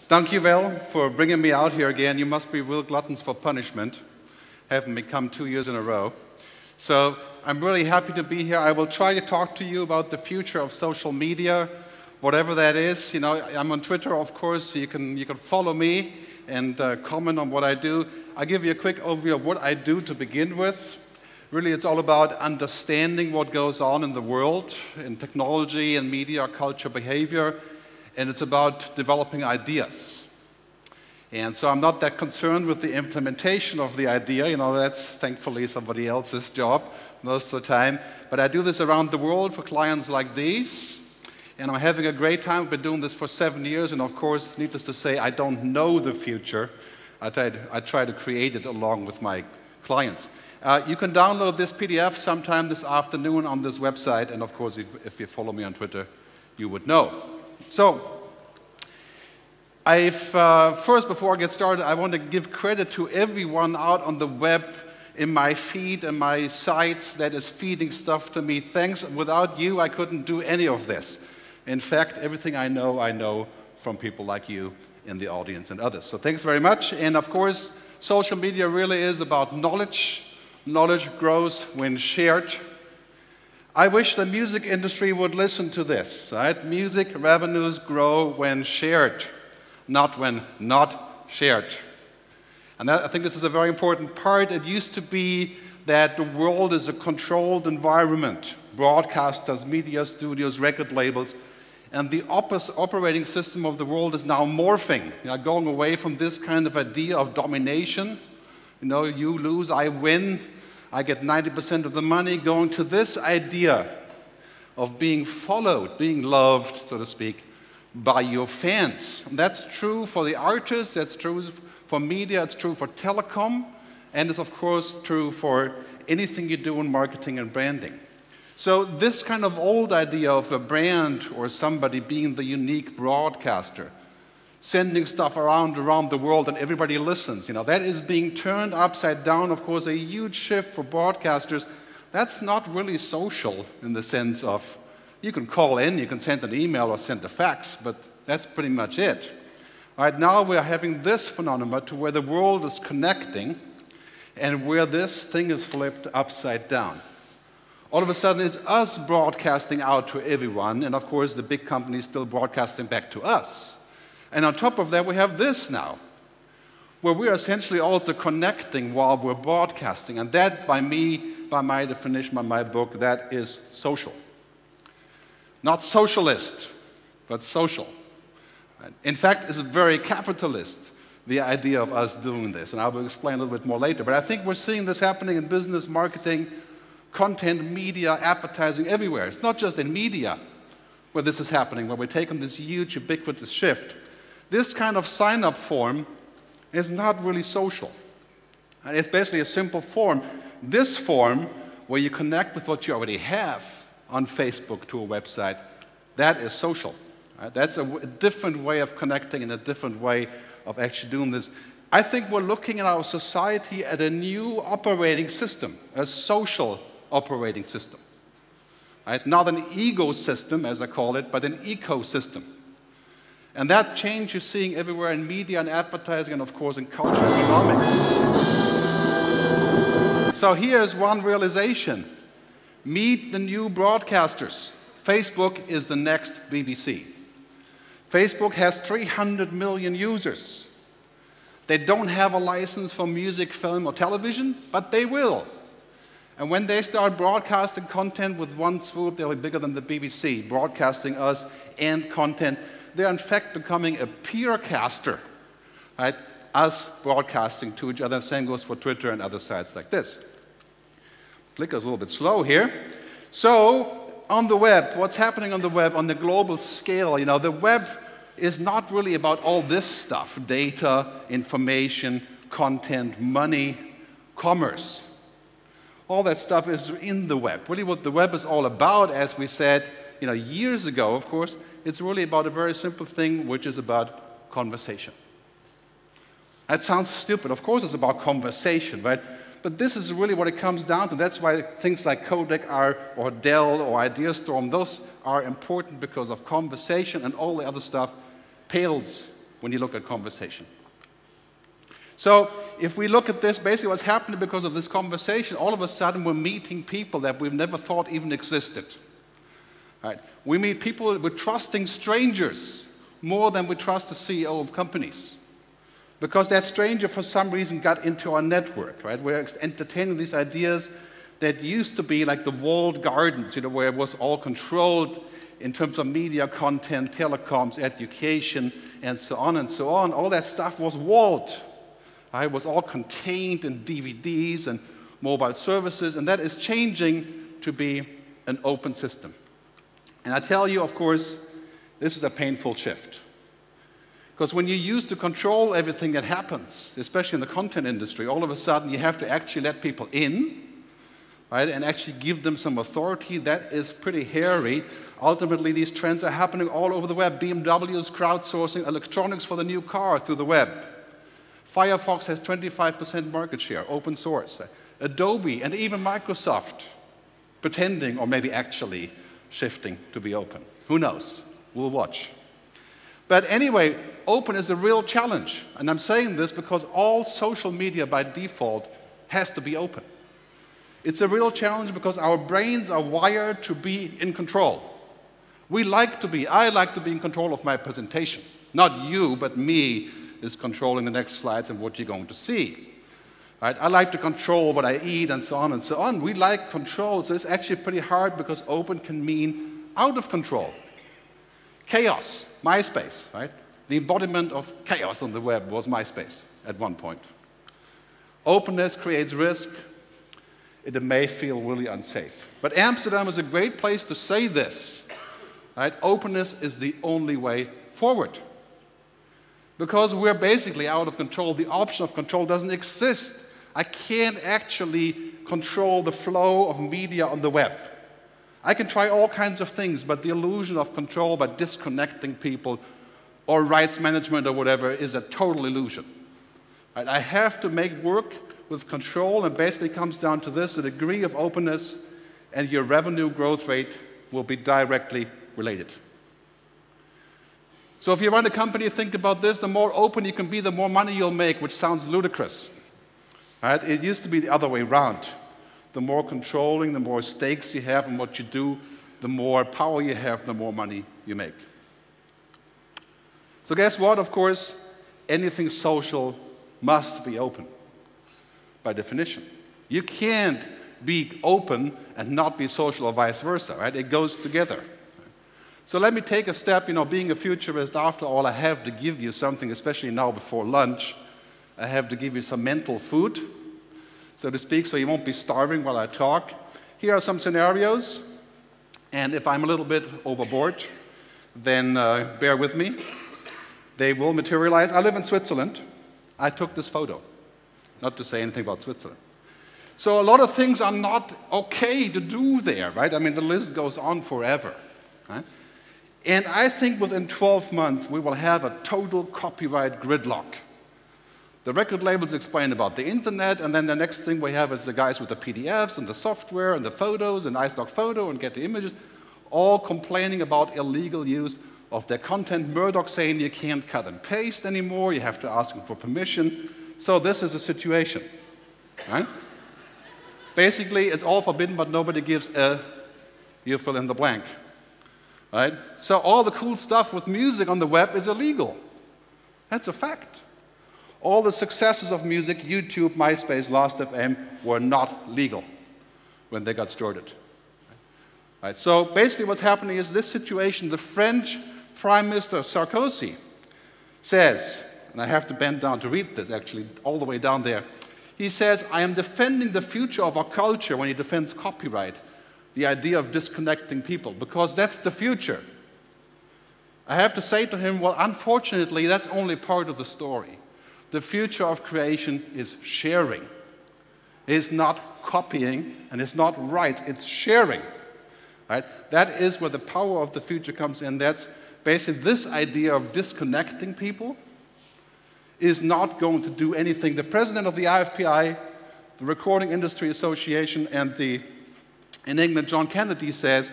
Thank you, Val, for bringing me out here again. You must be real gluttons for punishment, having me come 2 years in a row. So I'm really happy to be here. I will try to talk to you about the future of social media, whatever that is. You know, I'm on Twitter, of course, so you can follow me and comment on what I do. I'll give you a quick overview of what I do to begin with. Really, it's all about understanding what goes on in the world, in technology and media, culture, behavior. And it's about developing ideas. And so I'm not that concerned with the implementation of the idea. You know, that's thankfully somebody else's job most of the time. But I do this around the world for clients like these. And I'm having a great time. I've been doing this for 7 years. And of course, needless to say, I don't know the future. I try to create it along with my clients. You can download this PDF sometime this afternoon on this website. And of course, if you follow me on Twitter, you would know. So, first, before I get started, I want to give credit to everyone out on the web, in my feed and my sites that is feeding stuff to me. Thanks. Without you, I couldn't do any of this. In fact, everything I know from people like you in the audience and others. So thanks very much. And of course, social media really is about knowledge. Knowledge grows when shared. I wish the music industry would listen to this, right? Music revenues grow when shared, not when not shared. And I think this is a very important part. It used to be that the world is a controlled environment, broadcasters, media studios, record labels, and the operating system of the world is now morphing, going away from this kind of idea of domination. You know, you lose, I win. I get 90% of the money, going to this idea of being followed, being loved, so to speak, by your fans. And that's true for the artists, that's true for media, it's true for telecom, and it's of course true for anything you do in marketing and branding. So this kind of old idea of a brand or somebody being the unique broadcaster, sending stuff around the world and everybody listens. You know, that is being turned upside down, of course, a huge shift for broadcasters. That's not really social in the sense of, you can call in, you can send an email or send a fax, but that's pretty much it. All right, now we're having this phenomenon to where the world is connecting and where this thing is flipped upside down. All of a sudden, it's us broadcasting out to everyone, and of course, the big companies still broadcasting back to us. And on top of that, we have this now, where we are essentially also connecting while we're broadcasting. And that, by my definition, by my book, that is social. Not socialist, but social. In fact, it's very capitalist, the idea of us doing this. And I will explain a little bit more later. But I think we're seeing this happening in business, marketing, content, media, advertising, everywhere. It's not just in media where this is happening, where we're taking this huge, ubiquitous shift. This kind of sign-up form is not really social. And it's basically a simple form. This form, where you connect with what you already have on Facebook to a website, that is social. Right? That's a different way of connecting and a different way of actually doing this. I think we're looking in our society at a new operating system, a social operating system. Right? Not an ego system, as I call it, but an ecosystem. And that change you're seeing everywhere in media and advertising and, of course, in culture and economics. So here's one realization. Meet the new broadcasters. Facebook is the next BBC. Facebook has 300 million users. They don't have a license for music, film, or television, but they will. And when they start broadcasting content with one swoop, they'll be bigger than the BBC, broadcasting us and content. They're in fact becoming a peercaster, right? Us broadcasting to each other. Same goes for Twitter and other sites like this. Clicker's a little bit slow here. So on the web, what's happening on the web on the global scale? You know, the web is not really about all this stuff: data, information, content, money, commerce. All that stuff is in the web. Really, what the web is all about, as we said, years ago, of course. It's really about a very simple thing, which is about conversation. That sounds stupid. Of course it's about conversation, right? But this is really what it comes down to. That's why things like Codec or Dell or IdeaStorm, those are important because of conversation, and all the other stuff pales when you look at conversation. So if we look at this, basically what's happening because of this conversation, all of a sudden we're meeting people that we've never thought even existed. Right? We meet people, we're trusting strangers more than we trust the CEO of companies. Because that stranger, for some reason, got into our network. Right? We're entertaining these ideas that used to be like the walled gardens, where it was all controlled in terms of media content, telecoms, education, and so on and so on. All that stuff was walled. It was all contained in DVDs and mobile services, and that is changing to be an open system. And I tell you, of course, this is a painful shift. Because when you use to control everything that happens, especially in the content industry, all of a sudden you have to actually let people in, right, and actually give them some authority. That is pretty hairy. Ultimately, these trends are happening all over the web. BMW is crowdsourcing electronics for the new car through the web. Firefox has 25% market share, open source. Adobe and even Microsoft pretending or maybe actually shifting to be open. Who knows? We'll watch. But anyway, open is a real challenge. And I'm saying this because all social media by default has to be open. It's a real challenge because our brains are wired to be in control. I like to be in control of my presentation. Not you, but me is controlling the next slides and what you're going to see. Right? I like to control what I eat and so on and so on. We like control, so it's actually pretty hard because open can mean out of control. Chaos, MySpace, right? The embodiment of chaos on the web was MySpace at one point. Openness creates risk. It may feel really unsafe. But Amsterdam is a great place to say this. Right? Openness is the only way forward. Because we're basically out of control. The option of control doesn't exist. I can't actually control the flow of media on the web. I can try all kinds of things, but the illusion of control by disconnecting people or rights management or whatever is a total illusion. Right? I have to make work with control, and basically comes down to this: the degree of openness and your revenue growth rate will be directly related. So if you run a company, think about this: the more open you can be, the more money you'll make, which sounds ludicrous. Right? It used to be the other way around. The more controlling, the more stakes you have in what you do, the more power you have, the more money you make. So guess what? Of course, anything social must be open, by definition. You can't be open and not be social or vice versa, right? It goes together. So let me take a step, being a futurist, after all, I have to give you something, especially now before lunch. I have to give you some mental food, so to speak, so you won't be starving while I talk. Here are some scenarios, and if I'm a little bit overboard, then bear with me. They will materialize. I live in Switzerland. I took this photo, not to say anything about Switzerland. So a lot of things are not okay to do there, right? I mean, the list goes on forever. Right? And I think within 12 months, we will have a total copyright gridlock. The record labels explain about the internet, and then the next thing we have is the guys with the PDFs and the software and the photos and iStock Photo and Get the Images, all complaining about illegal use of their content. Murdoch saying you can't cut and paste anymore, you have to ask them for permission. So this is a situation. Right? Basically, it's all forbidden, but nobody gives a, you fill in the blank. Right? So all the cool stuff with music on the web is illegal. That's a fact. All the successes of music, YouTube, MySpace, Last.fm, were not legal when they got started. Right? So basically what's happening is this situation: the French Prime Minister Sarkozy says, and I have to bend down to read this actually, all the way down there. He says, I am defending the future of our culture when he defends copyright. The idea of disconnecting people, because that's the future. I have to say to him, well, unfortunately, that's only part of the story. The future of creation is sharing. It's not copying, and it's not rights, it's sharing. Right? That is where the power of the future comes in. That's basically this idea of disconnecting people is not going to do anything. The president of the IFPI, the Recording Industry Association, and in England, John Kennedy says,